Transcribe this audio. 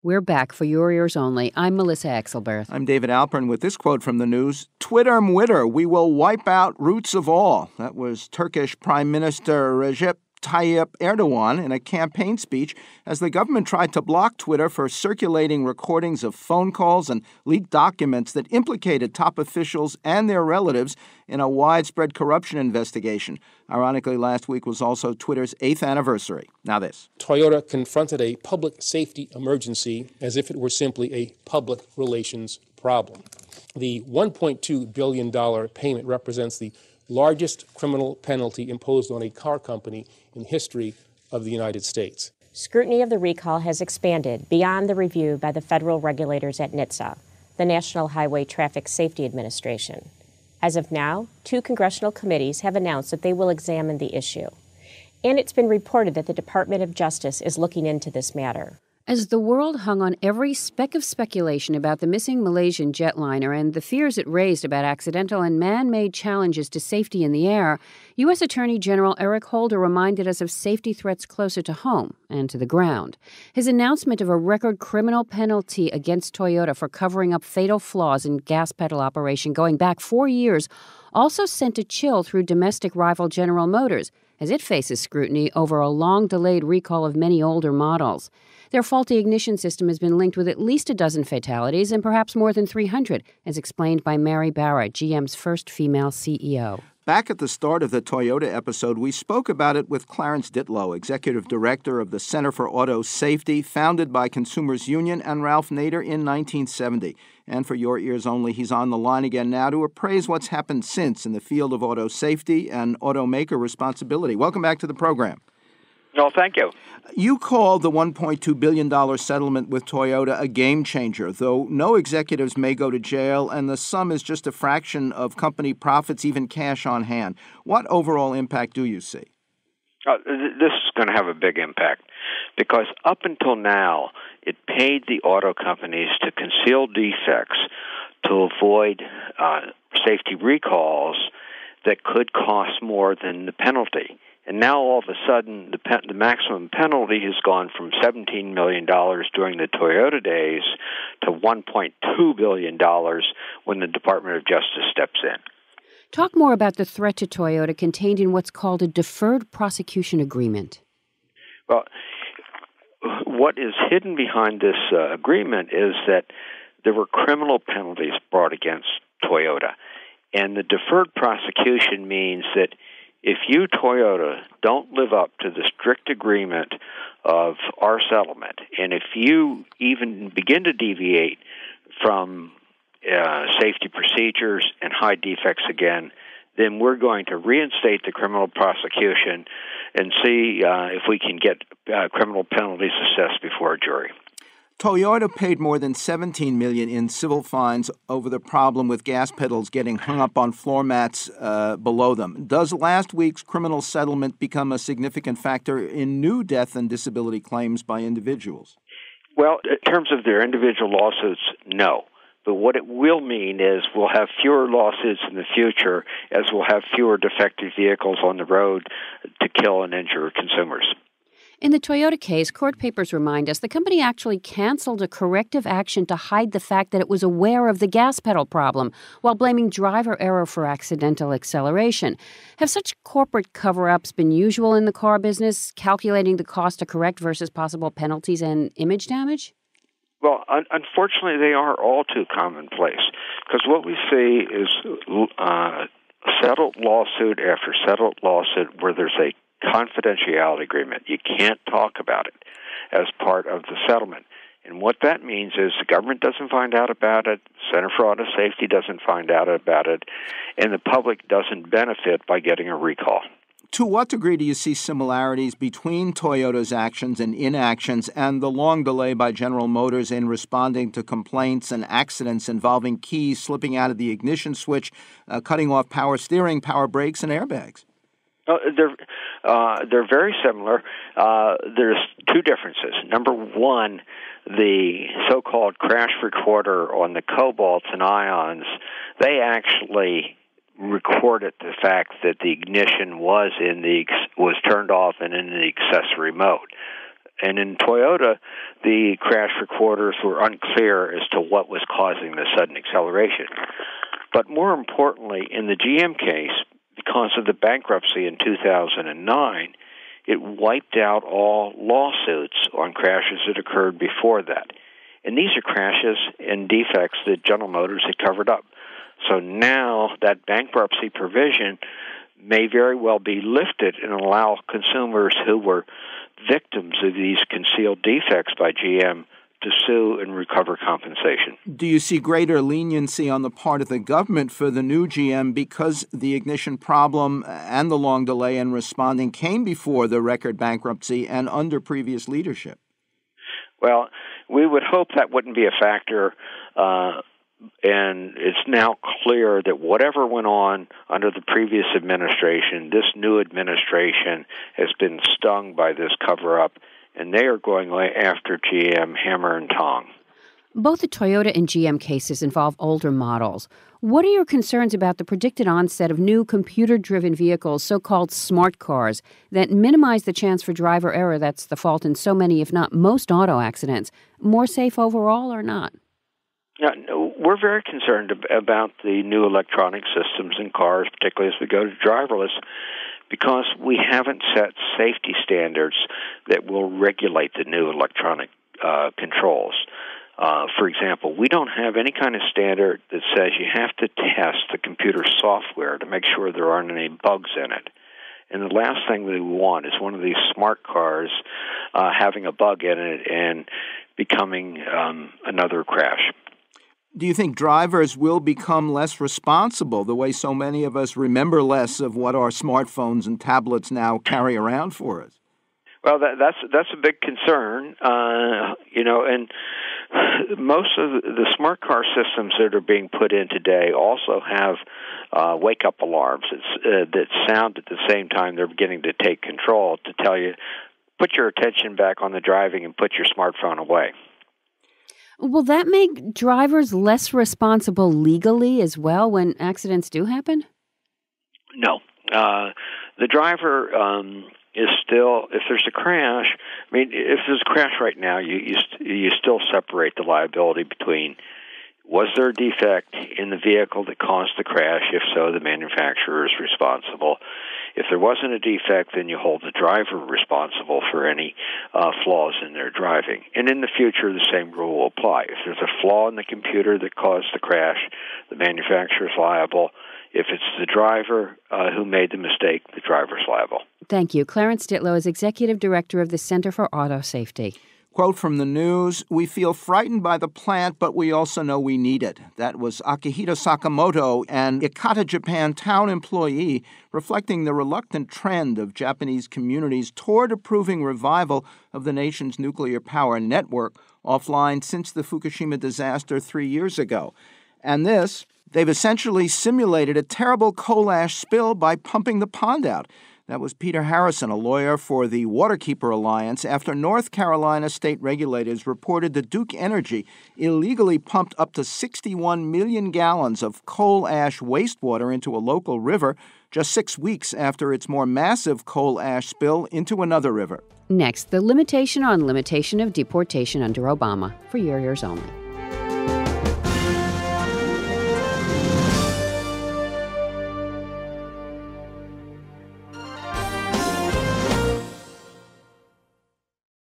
We're back for your ears only. I'm Melissa Exelberth. I'm David Alpern with this quote from the news. Twitter mwitter, we will wipe out roots of all. That was Turkish Prime Minister Recep Tayyip Erdogan in a campaign speech as the government tried to block Twitter for circulating recordings of phone calls and leaked documents that implicated top officials and their relatives in a widespread corruption investigation. Ironically, last week was also Twitter's 8th anniversary. Now this. Toyota confronted a public safety emergency as if it were simply a public relations problem. The $1.2 billion payment represents the largest criminal penalty imposed on a car company in history of the United States. Scrutiny of the recall has expanded beyond the review by the federal regulators at NHTSA, the National Highway Traffic Safety Administration. As of now, 2 congressional committees have announced that they will examine the issue. And it's been reported that the Department of Justice is looking into this matter. As the world hung on every speck of speculation about the missing Malaysian jetliner and the fears it raised about accidental and man-made challenges to safety in the air, U.S. Attorney General Eric Holder reminded us of safety threats closer to home and to the ground. His announcement of a record criminal penalty against Toyota for covering up fatal flaws in gas pedal operation going back 4 years also sent a chill through domestic rival General Motors as it faces scrutiny over a long-delayed recall of many older models. Their faulty ignition system has been linked with at least a dozen fatalities and perhaps more than 300, as explained by Mary Barra, GM's first female CEO. Back at the start of the Toyota episode, we spoke about it with Clarence Ditlow, Executive Director of the Center for Auto Safety, founded by Consumers Union and Ralph Nader in 1970. And for your ears only, he's on the line again now to appraise what's happened since in the field of auto safety and automaker responsibility. Welcome back to the program. No, thank you. You called the $1.2 billion settlement with Toyota a game changer, though no executives may go to jail, and the sum is just a fraction of company profits, even cash on hand. What overall impact do you see? This is going to have a big impact because up until now, it paid the auto companies to conceal defects to avoid safety recalls that could cost more than the penalty. And now, all of a sudden, the maximum penalty has gone from $17 million during the Toyota days to $1.2 billion when the Department of Justice steps in. Talk more about the threat to Toyota contained in what's called a deferred prosecution agreement. Well, what is hidden behind this agreement is that there were criminal penalties brought against Toyota. And the deferred prosecution means that if you, Toyota, don't live up to the strict agreement of our settlement, and if you even begin to deviate from safety procedures and hide defects again, then we're going to reinstate the criminal prosecution and see if we can get criminal penalties assessed before a jury. Toyota paid more than $17 million in civil fines over the problem with gas pedals getting hung up on floor mats below them. Does last week's criminal settlement become a significant factor in new death and disability claims by individuals? Well, in terms of their individual lawsuits, no. But what it will mean is we'll have fewer lawsuits in the future as we'll have fewer defective vehicles on the road to kill and injure consumers. In the Toyota case, court papers remind us the company actually canceled a corrective action to hide the fact that it was aware of the gas pedal problem while blaming driver error for accidental acceleration. Have such corporate cover-ups been usual in the car business, calculating the cost to correct versus possible penalties and image damage? Well, unfortunately, they are all too commonplace because what we see is settled lawsuit after settled lawsuit where there's a confidentiality agreement. You can't talk about it as part of the settlement. And what that means is the government doesn't find out about it, Center for Auto Safety doesn't find out about it, and the public doesn't benefit by getting a recall. To what degree do you see similarities between Toyota's actions and inactions and the long delay by General Motors in responding to complaints and accidents involving keys slipping out of the ignition switch, cutting off power steering, power brakes, and airbags? They're very similar. There's two differences. Number one, the so-called crash recorder on the cobalts and ions, they actually recorded the fact that the ignition was turned off and in the accessory mode. And in Toyota, the crash recorders were unclear as to what was causing the sudden acceleration. But more importantly, in the GM case, because of the bankruptcy in 2009, it wiped out all lawsuits on crashes that occurred before that. And these are crashes and defects that General Motors had covered up. So now that bankruptcy provision may very well be lifted and allow consumers who were victims of these concealed defects by GM to sue and recover compensation. Do you see greater leniency on the part of the government for the new GM because the ignition problem and the long delay in responding came before the record bankruptcy and under previous leadership? Well, we would hope that wouldn't be a factor, and it's now clear that whatever went on under the previous administration, this new administration has been stung by this cover-up, and they are going after GM hammer and tong. Both the Toyota and GM cases involve older models. What are your concerns about the predicted onset of new computer-driven vehicles, so-called smart cars, that minimize the chance for driver error that's the fault in so many, if not most, auto accidents? More safe overall or not? No, we're very concerned about the new electronic systems in cars, particularly as we go to driverless, because we haven't set safety standards that will regulate the new electronic controls. For example, we don't have any kind of standard that says you have to test the computer software to make sure there aren't any bugs in it. And the last thing we want is one of these smart cars having a bug in it and becoming another crash. Do you think drivers will become less responsible the way so many of us remember less of what our smartphones and tablets now carry around for us? Well, that's a big concern, and most of the smart car systems that are being put in today also have wake-up alarms that sound at the same time they're beginning to take control to tell you, put your attention back on the driving and put your smartphone away. Will that make drivers less responsible legally as well when accidents do happen? No. The driver is still, if there's a crash, if there's a crash right now, you still separate the liability between was there a defect in the vehicle that caused the crash? If so, the manufacturer is responsible. If there wasn't a defect, then you hold the driver responsible for any flaws in their driving. And in the future, the same rule will apply. If there's a flaw in the computer that caused the crash, the manufacturer is liable. If it's the driver who made the mistake, the driver's liable. Thank you. Clarence Ditlow is Executive Director of the Center for Auto Safety. Quote from the news, "We feel frightened by the plant, but we also know we need it." That was Akihito Sakamoto, an Ikata, Japan town employee, reflecting the reluctant trend of Japanese communities toward approving revival of the nation's nuclear power network offline since the Fukushima disaster 3 years ago. And they've essentially simulated a terrible coal ash spill by pumping the pond out. That was Peter Harrison, a lawyer for the Waterkeeper Alliance, after North Carolina state regulators reported that Duke Energy illegally pumped up to 61 million gallons of coal ash wastewater into a local river just 6 weeks after its more massive coal ash spill into another river. Next, the limitation on limitation of deportation under Obama for your ears only.